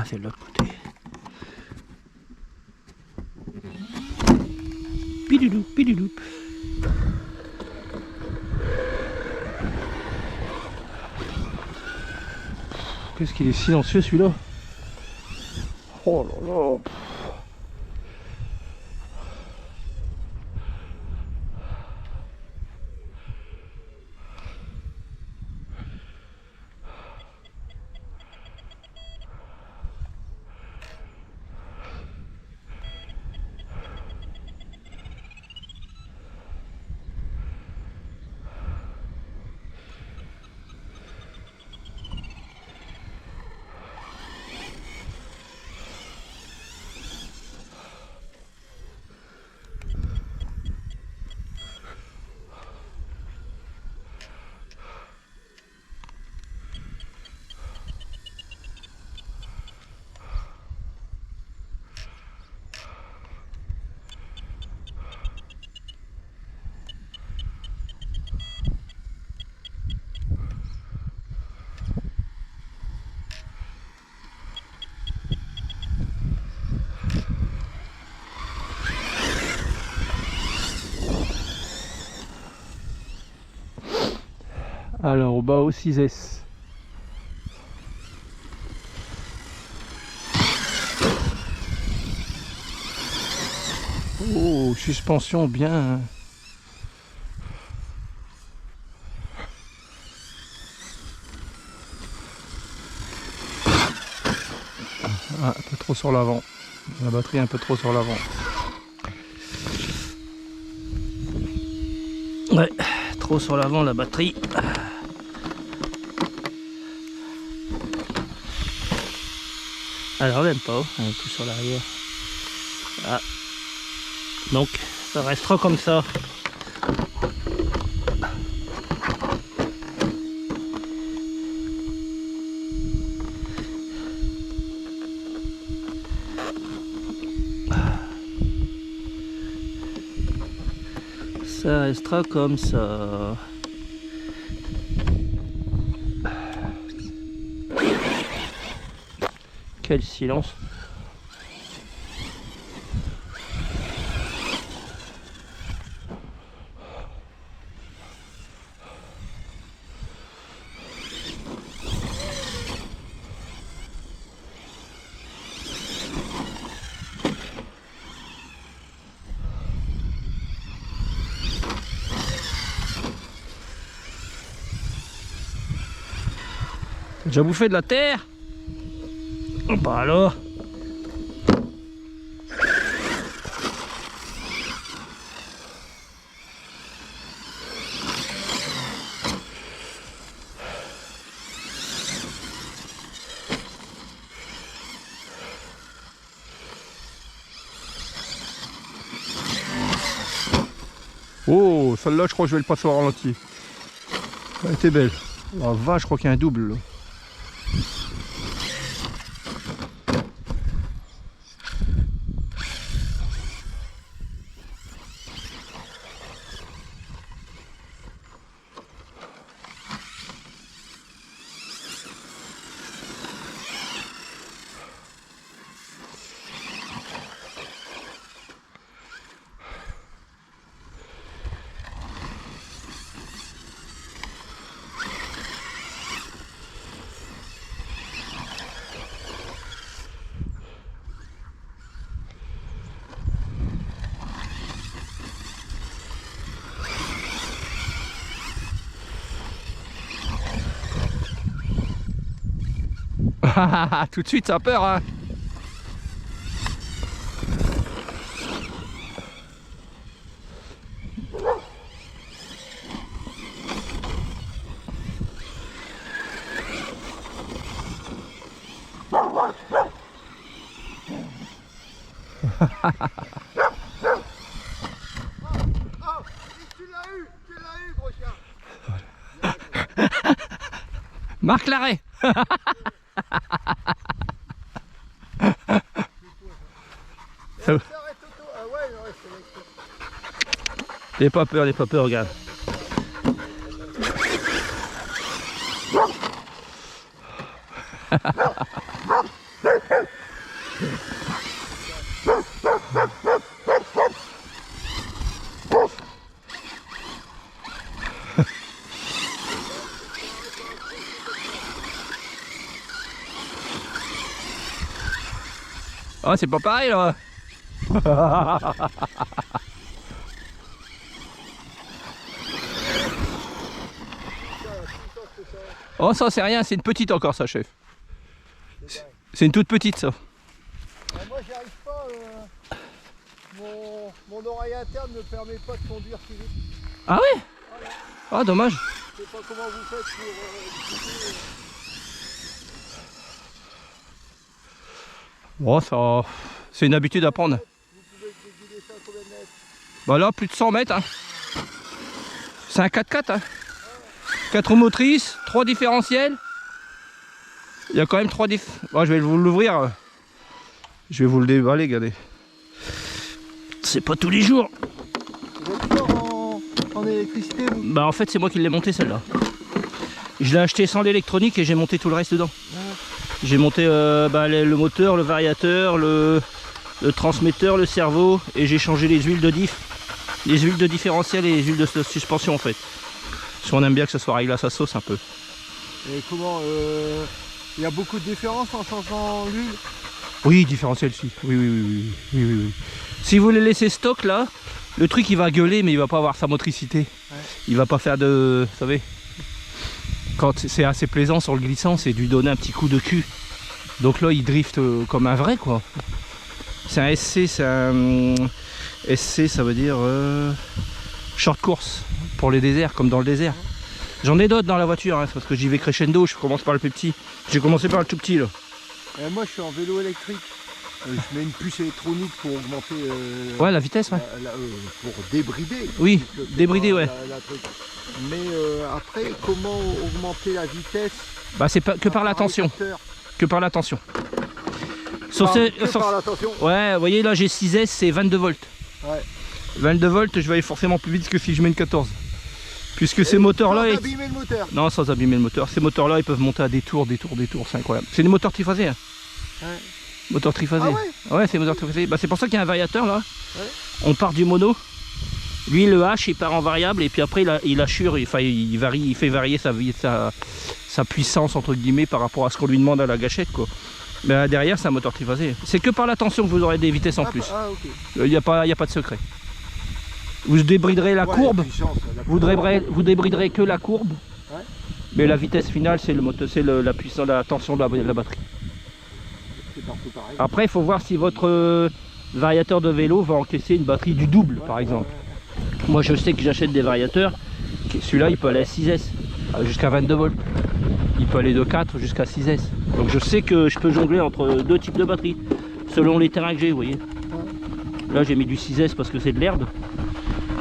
c'est de l'autre côté. Pidoudou, pidoudou. Qu'est-ce qu'il est silencieux celui-là. Oh là là. Alors, au bas au 6S. Oh, suspension bien. Ah, un peu trop sur l'avant. La batterie un peu trop sur l'avant. Ouais, trop sur l'avant la batterie. Alors même pas, elle est tout sur l'arrière. Ah. Donc ça restera comme ça. Ça restera comme ça. Quel silence. T'as déjà bouffé de la terre? Bah alors. Oh, celle-là, je crois que je vais le passer au ralenti. Elle était belle. La vache, je crois qu'il y a un double là. Tout de suite, ça a peur, hein. Marque l'arrêt. N'aie pas peur, regarde. Oh, c'est pas pareil là. Oh, ça c'est rien, c'est une petite encore ça, chef. C'est une toute petite ça. Moi j'y arrive pas, mon oreille interne ne me permet pas de conduire si vite. Ah ouais? Ah, dommage. Je sais pas comment vous faites pour Bon, ça, c'est une habitude à prendre. vous pouvez déguider ça à combien de mètres? Bah là, plus de 100 mètres. Hein. C'est un 4x4. Hein. 4 roues motrices, 3 différentiels. Il y a quand même 3 Bon, je vais vous l'ouvrir. Je vais vous le déballer, regardez. C'est pas tous les jours. Vous êtes fort en électricité vous? Bah en fait, c'est moi qui l'ai monté celle-là. Je l'ai acheté sans l'électronique et j'ai monté tout le reste dedans. J'ai monté le moteur, le variateur, le transmetteur, le cerveau et j'ai changé les huiles de diff. Les huiles de différentiel et les huiles de suspension en fait. Parce qu'on aime bien que ça soit réglé à sa sauce un peu. Et comment il y a beaucoup de différences en changeant l'huile? Oui, différentiel si. Oui. Si vous les laissez stock là, le truc il va gueuler mais il va pas avoir sa motricité. Ouais. Il va pas faire de... Vous savez, quand c'est assez plaisant sur le glissant, c'est de lui donner un petit coup de cul. Donc là il drift comme un vrai quoi. C'est un SC, c'est un... SC ça veut dire short course pour les déserts, comme dans le désert. J'en ai d'autres dans la voiture, hein, parce que j'y vais crescendo, je commence par le plus petit. J'ai commencé par le tout petit là. Moi je suis en vélo électrique. Je mets une puce électronique pour augmenter ouais, la vitesse, ouais. Pour débrider. Oui, débrider, ouais. Mais après, comment augmenter la vitesse? Bah c'est pas que par la tension. Que par la tension. Par la tension. Ouais, vous voyez là j'ai 6S, c'est 22 volts. Ouais. 22 volts, je vais aller forcément plus vite que si je mets une 14. Puisque ces moteurs-là... Sans abîmer le moteur. Non, sans abîmer le moteur. Ces moteurs-là, ils peuvent monter à des tours, c'est incroyable. C'est des moteurs triphasés. Hein. Ouais. Moteur triphasé. Ah ouais, c'est moteur triphasé. Bah, c'est pour ça qu'il y a un variateur là. Ouais. On part du mono. Lui, le H, il part en variable et puis après, il assure, il fait varier sa puissance entre guillemets par rapport à ce qu'on lui demande à la gâchette quoi. Mais derrière, c'est un moteur triphasé. C'est que par la tension que vous aurez des vitesses en plus. Okay. Il n'y a pas de secret. Vous débriderez la courbe. Vous débriderez que la courbe. Ouais. Mais la vitesse finale, c'est le moteur, c'est la puissance, la tension de la batterie. Après, il faut voir si votre variateur de vélo va encaisser une batterie du double, par exemple. Moi, je sais que j'achète des variateurs. Celui-là, il peut aller à 6S, jusqu'à 22 volts. Il peut aller de 4 jusqu'à 6S. Donc, je sais que je peux jongler entre deux types de batteries, selon les terrains que j'ai, vous voyez. Là, j'ai mis du 6S parce que c'est de l'herbe.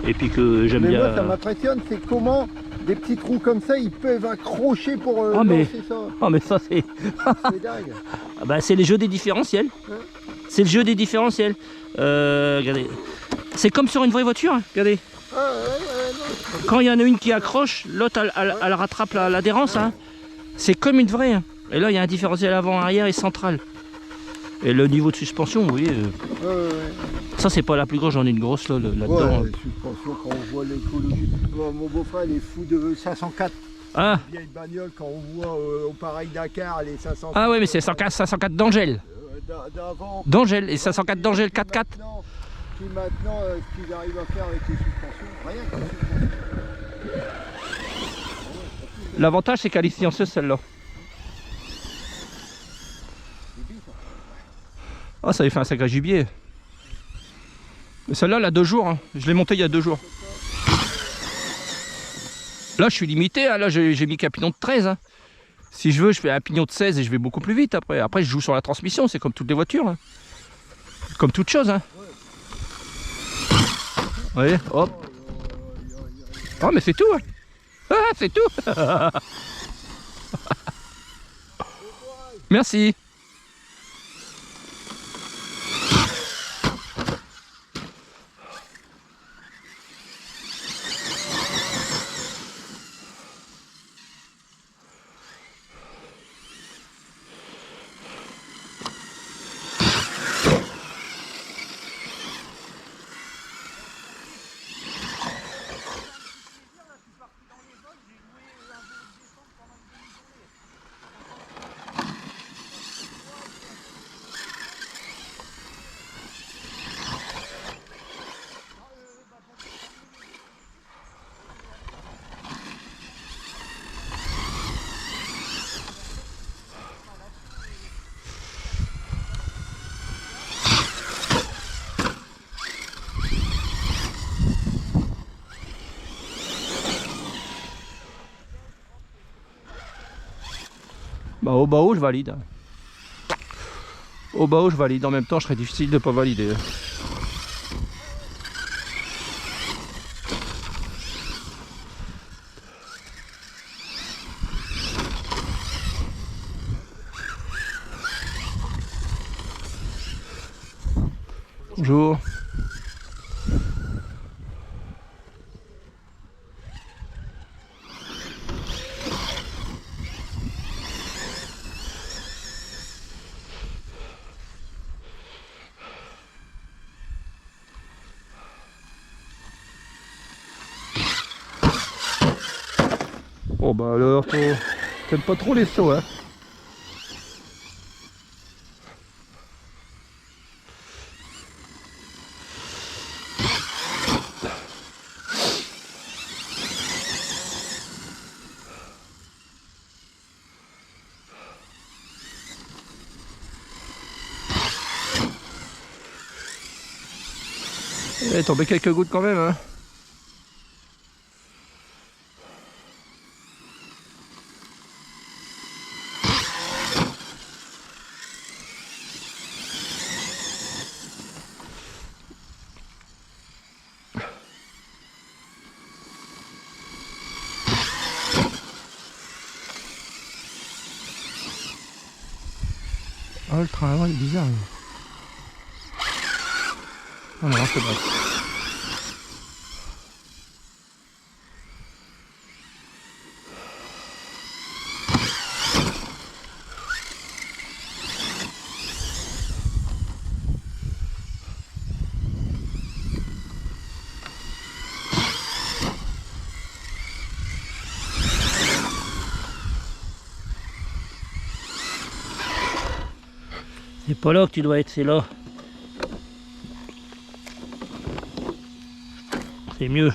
Et puis que j'aime bien... Mais moi, ça m'impressionne, c'est comment des petits trous comme ça, ils peuvent accrocher pour lancer ça. Oh, mais ça, c'est... c'est dingue. Ah bah, c'est les jeux des différentiels. Hein, c'est le jeu des différentiels. Regardez. C'est comme sur une vraie voiture, hein. Regardez. Non. Quand il y en a une qui accroche, l'autre, elle rattrape l'adhérence. Hein. C'est comme une vraie. Hein. Et là, il y a un différentiel avant, arrière et central. Et le niveau de suspension, vous voyez... Ça, c'est pas la plus grosse, j'en ai une grosse là-dedans. Ouais, suspension, quand on voit l'écologie. Mon beau-frère, il est fou de 504. Ah. Une vieille bagnole, quand on voit au pareil Dakar, les 504. Ah ouais, mais c'est 504 d'Angèle. D'Angèle, et 504 d'Angèle 4x4. Puis maintenant, ce qu'ils arrivent à faire avec les suspensions, rien que les suspensions. L'avantage, c'est qu'elle est silencieuse, celle-là. Ah, ça avait fait un sacré gibier. Mais celle-là, elle a 2 jours. Hein. Je l'ai montée il y a 2 jours. Là, je suis limité. Hein. Là, j'ai mis qu'un pignon de 13. Hein. Si je veux, je fais un pignon de 16 et je vais beaucoup plus vite après. Après, je joue sur la transmission. C'est comme toutes les voitures. Hein. Comme toute chose. Hein. Vous voyez, hop. Oh, mais c'est tout. Hein. Ah, c'est tout. Merci. Bah au bas haut je valide. Au bas haut je valide, en même temps je serais difficile de pas valider. Bonjour. Oh bah alors, t'aimes pas trop les sauts, hein? Il est tombé quelques gouttes quand même, hein? Oh, le train avant il est bizarre. Oh non, c'est vrai. C'est pas là que tu dois être, c'est là. C'est mieux.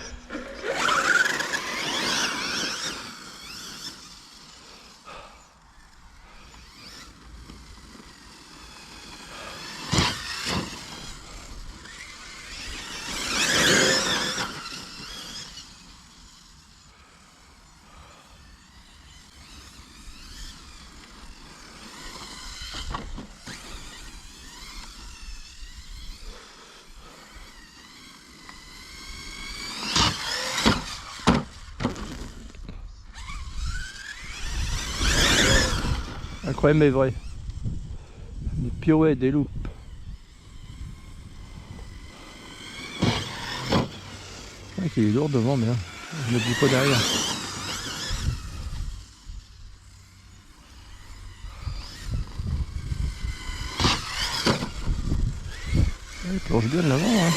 Incroyable mais vrai. Des pirouettes, des loupes. C'est vrai qu'il est lourd devant, mais hein, je ne me dis pas derrière. Il plonge bien de l'avant, hein.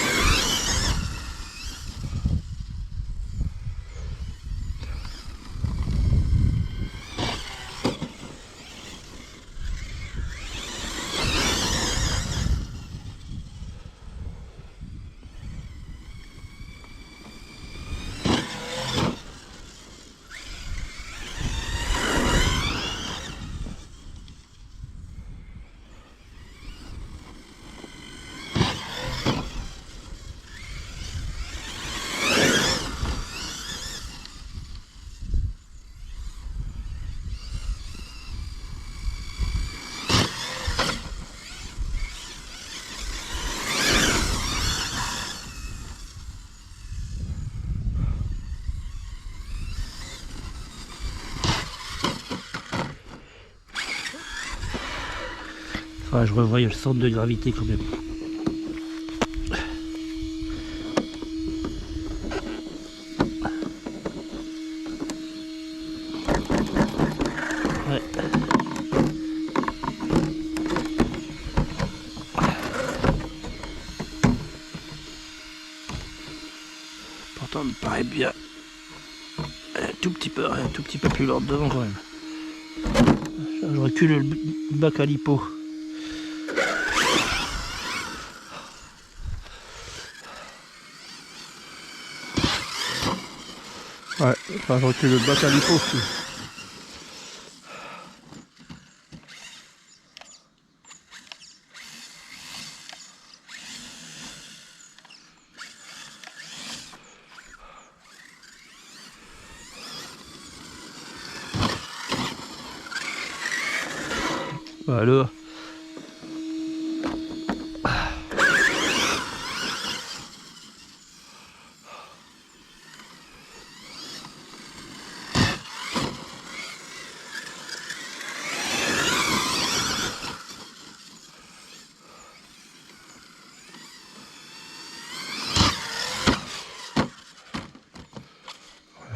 Enfin, je revois le centre de gravité quand même. Ouais. Pourtant, il me paraît bien un tout petit peu plus lente devant quand même. Je recule le bac à lipo. Ouais, enfin je recule le bac à lipo aussi. Alors.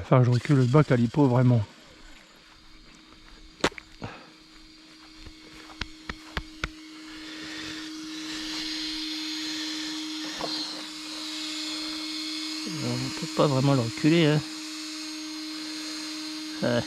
Enfin, je recule le bac à l'hypo vraiment. On peut pas vraiment le reculer, hein. Ouais.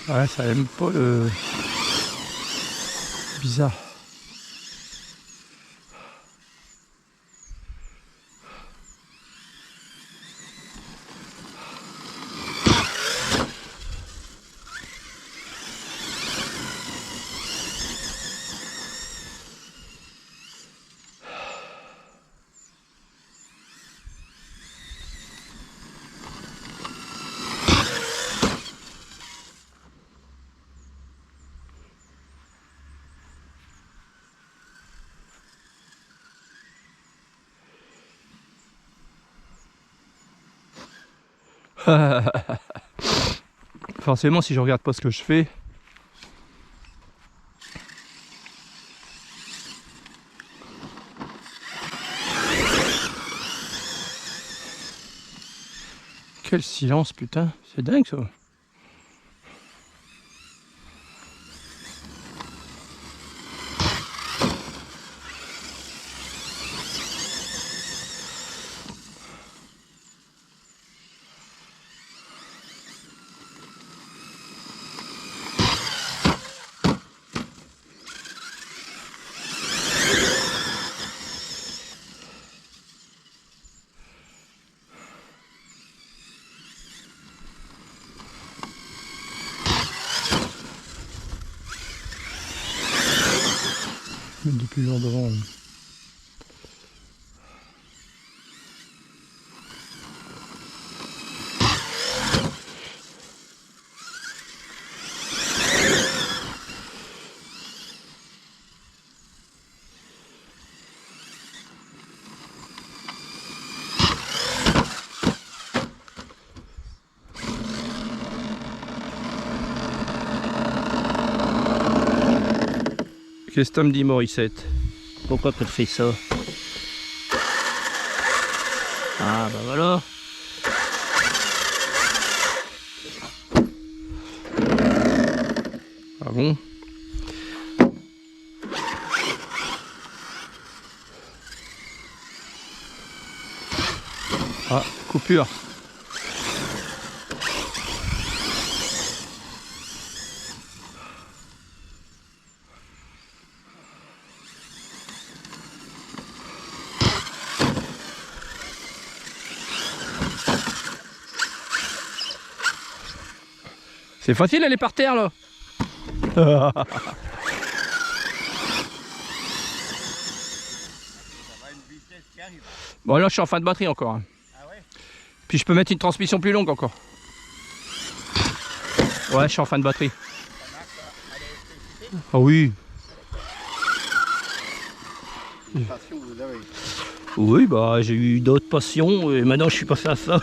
Ouais, ça aime pas le... Bizarre. Forcément, si je regarde pas ce que je fais, quel silence, putain, c'est dingue ça. Depuis loin devant. Qu'est-ce que tu me dis, Morissette? Pourquoi qu'elle fait ça? Ah bah voilà. Ah bon? Ah, coupure. C'est facile, elle est par terre là. Bon là je suis en fin de batterie encore. Hein. Ah ouais? Puis je peux mettre une transmission plus longue encore. Ouais, je suis en fin de batterie. Ah oui. Une passion, vous avez. Oui, bah j'ai eu d'autres passions et maintenant je suis passé à ça.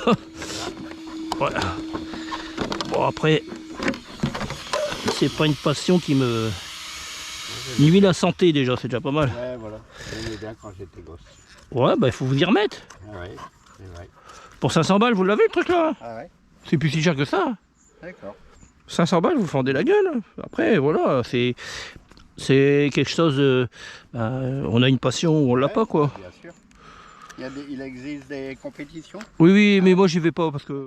Voilà. Bon après, c'est pas une passion qui me nuit la santé déjà, c'est déjà pas mal. Ouais, voilà. J'aimais bien quand j'étais gosse. Ouais, bah il faut vous y remettre. Ah ouais, c'est vrai. Pour 500 balles, vous l'avez le truc là? Ah ouais, C'est plus si cher que ça. d'accord. 500 balles, vous fendez la gueule. Après, voilà, c'est quelque chose. On a une passion ou on l'a pas, quoi. Bien sûr. Il existe des compétitions? Oui, oui, mais moi j'y vais pas parce que.